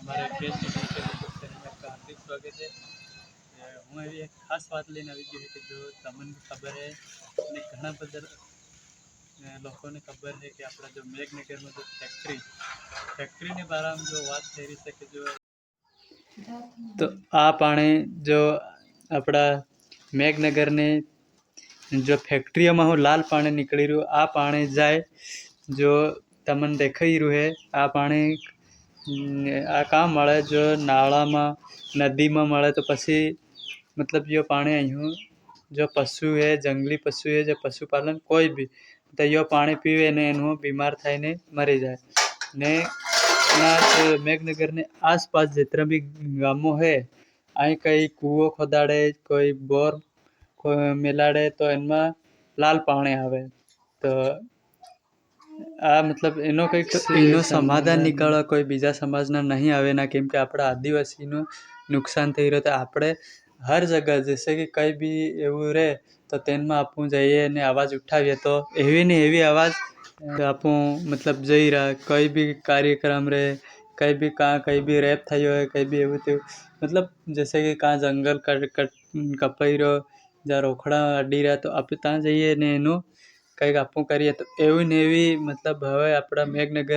મારે case YouTube ચેનલમાં હાર્દિક સ્વાગત છે। હું એવી એક ખાસ વાત લઈને આવી ગયો કે જો તમને ખબર है ને ઘણા બધા લોકોને ખબર है કે આપણા જો મેઘનગરમાં जो ફેક્ટરીને બારામાં જો વાત થઈ રહી છે કે જો તો આ પાણી જો આપણા મેઘનગરને जो ફેક્ટરીઓમાં હું લાલ પાણી નીકળી રહ્યું આ પાણી જાય જો તમને દેખાઈ રહ્યું है આ પાણી આ કાં મળે જો નાળામાં નદીમાં મળે તો પછી मतलब जो पानी अयूँ जो पशु है जंगली पशु है जो पशुपालन कोई भी तो यो पानी पीवे ने एनु बीमार थईने मरी जाए ने मेघनगर ने आसपास जितना भी गामों है अँ कई कूओ खोदाड़े कोई बोर मिलाड़े तो इनमें लाल पानी आवे तो आ मतलब एनो કંઈક એનો સમાધાન નીકાળવા કોઈ બીજા સમાજના નહીં આવે ના કેમ કે આપણા આદિવાસીનું નુકસાન થઈ રહ્યું તો આપણે हर जगह जैसे कि कहीं भी એવું રહે તો તેનમાં આપવું જઈએ અને અવાજ ઉઠાવીએ તો એવી ને એવી અવાજ આપું मतलब જઈ રહ્યા કઈ भी कार्यक्रम रहे कहीं भी कहाँ कहीं भी रेप થયો હોય કहीं भी એવું થયું मतलब जैसे कि कहाँ जंगल કપાઈ રહ્યો જ્યાં રોખડા અડી રહ્યા તો આપણે ત્યાં જઈએ ને એનું કંઈક આપવું કરીએ તો એવી ને એવી मतलब હવે આપણા મેઘનગર